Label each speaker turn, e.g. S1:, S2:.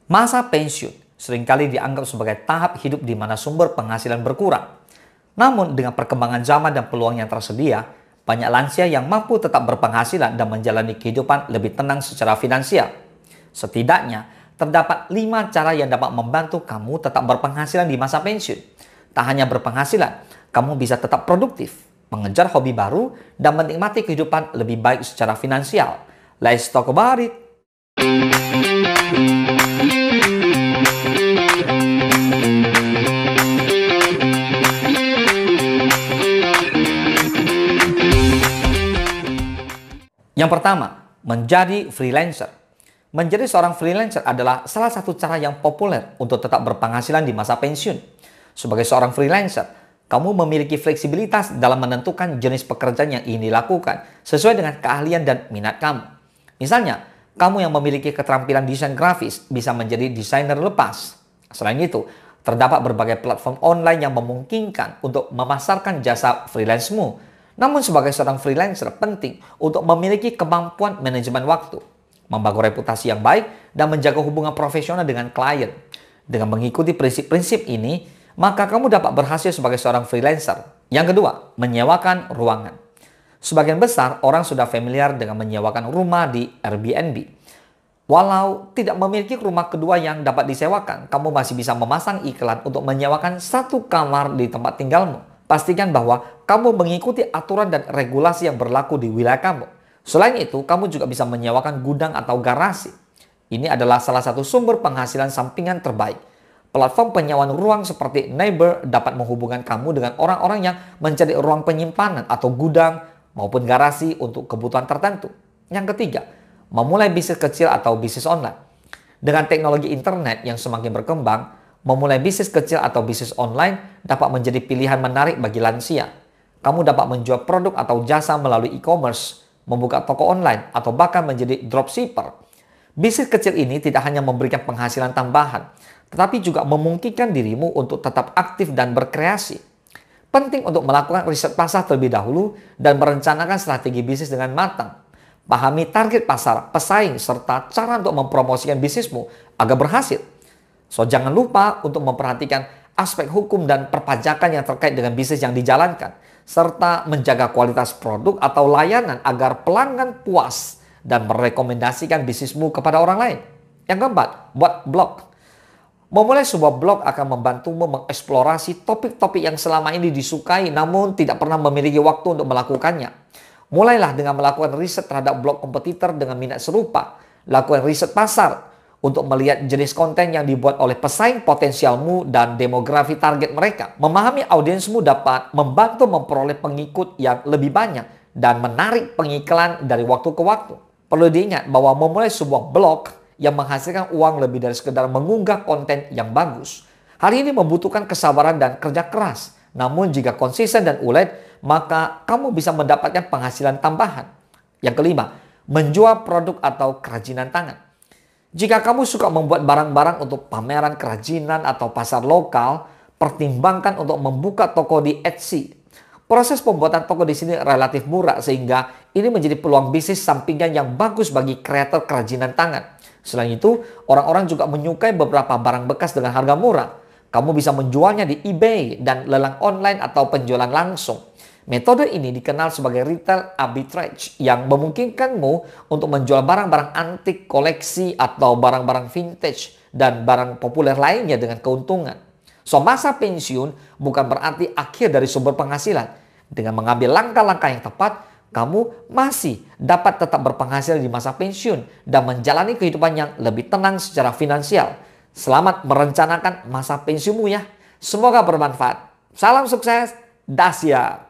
S1: Masa pensiun seringkali dianggap sebagai tahap hidup di mana sumber penghasilan berkurang. Namun dengan perkembangan zaman dan peluang yang tersedia, banyak lansia yang mampu tetap berpenghasilan dan menjalani kehidupan lebih tenang secara finansial. Setidaknya, terdapat 5 cara yang dapat membantu kamu tetap berpenghasilan di masa pensiun. Tak hanya berpenghasilan, kamu bisa tetap produktif, mengejar hobi baru, dan menikmati kehidupan lebih baik secara finansial. Let's talk about it! Yang pertama, menjadi freelancer. Menjadi seorang freelancer adalah salah satu cara yang populer untuk tetap berpenghasilan di masa pensiun. Sebagai seorang freelancer, kamu memiliki fleksibilitas dalam menentukan jenis pekerjaan yang ingin dilakukan sesuai dengan keahlian dan minat kamu. Misalnya, kamu yang memiliki keterampilan desain grafis bisa menjadi desainer lepas. Selain itu, terdapat berbagai platform online yang memungkinkan untuk memasarkan jasa freelance-mu. Namun sebagai seorang freelancer penting untuk memiliki kemampuan manajemen waktu, membangun reputasi yang baik, dan menjaga hubungan profesional dengan klien. Dengan mengikuti prinsip-prinsip ini, maka kamu dapat berhasil sebagai seorang freelancer. Yang kedua, menyewakan ruangan. Sebagian besar orang sudah familiar dengan menyewakan rumah di Airbnb. Walau tidak memiliki rumah kedua yang dapat disewakan, kamu masih bisa memasang iklan untuk menyewakan satu kamar di tempat tinggalmu. Pastikan bahwa kamu mengikuti aturan dan regulasi yang berlaku di wilayah kamu. Selain itu, kamu juga bisa menyewakan gudang atau garasi. Ini adalah salah satu sumber penghasilan sampingan terbaik. Platform penyewaan ruang seperti Neighbor dapat menghubungkan kamu dengan orang-orang yang mencari ruang penyimpanan atau gudang maupun garasi untuk kebutuhan tertentu. Yang ketiga, memulai bisnis kecil atau bisnis online. Dengan teknologi internet yang semakin berkembang, memulai bisnis kecil atau bisnis online dapat menjadi pilihan menarik bagi lansia. Kamu dapat menjual produk atau jasa melalui e-commerce, membuka toko online, atau bahkan menjadi dropshipper. Bisnis kecil ini tidak hanya memberikan penghasilan tambahan, tetapi juga memungkinkan dirimu untuk tetap aktif dan berkreasi. Penting untuk melakukan riset pasar terlebih dahulu dan merencanakan strategi bisnis dengan matang. Pahami target pasar, pesaing, serta cara untuk mempromosikan bisnismu agar berhasil. So, jangan lupa untuk memperhatikan aspek hukum dan perpajakan yang terkait dengan bisnis yang dijalankan, serta menjaga kualitas produk atau layanan agar pelanggan puas dan merekomendasikan bisnismu kepada orang lain. Yang keempat, buat blog. Memulai sebuah blog akan membantumu mengeksplorasi topik-topik yang selama ini disukai namun tidak pernah memiliki waktu untuk melakukannya. Mulailah dengan melakukan riset terhadap blog kompetitor dengan minat serupa. Lakukan riset pasar untuk melihat jenis konten yang dibuat oleh pesaing potensialmu dan demografi target mereka. Memahami audiensmu dapat membantu memperoleh pengikut yang lebih banyak dan menarik pengiklan dari waktu ke waktu. Perlu diingat bahwa memulai sebuah blog yang menghasilkan uang lebih dari sekedar mengunggah konten yang bagus. Hal ini membutuhkan kesabaran dan kerja keras. Namun jika konsisten dan ulet, maka kamu bisa mendapatkan penghasilan tambahan. Yang kelima, menjual produk atau kerajinan tangan. Jika kamu suka membuat barang-barang untuk pameran kerajinan atau pasar lokal, pertimbangkan untuk membuka toko di Etsy. Proses pembuatan toko di sini relatif murah sehingga ini menjadi peluang bisnis sampingan yang bagus bagi kreator kerajinan tangan. Selain itu, orang-orang juga menyukai beberapa barang bekas dengan harga murah. Kamu bisa menjualnya di eBay dan lelang online atau penjualan langsung. Metode ini dikenal sebagai retail arbitrage yang memungkinkanmu untuk menjual barang-barang antik, koleksi, atau barang-barang vintage dan barang populer lainnya dengan keuntungan. So, masa pensiun bukan berarti akhir dari sumber penghasilan. Dengan mengambil langkah-langkah yang tepat, kamu masih dapat tetap berpenghasilan di masa pensiun dan menjalani kehidupan yang lebih tenang secara finansial. Selamat merencanakan masa pensiunmu ya. Semoga bermanfaat. Salam sukses, Dasya.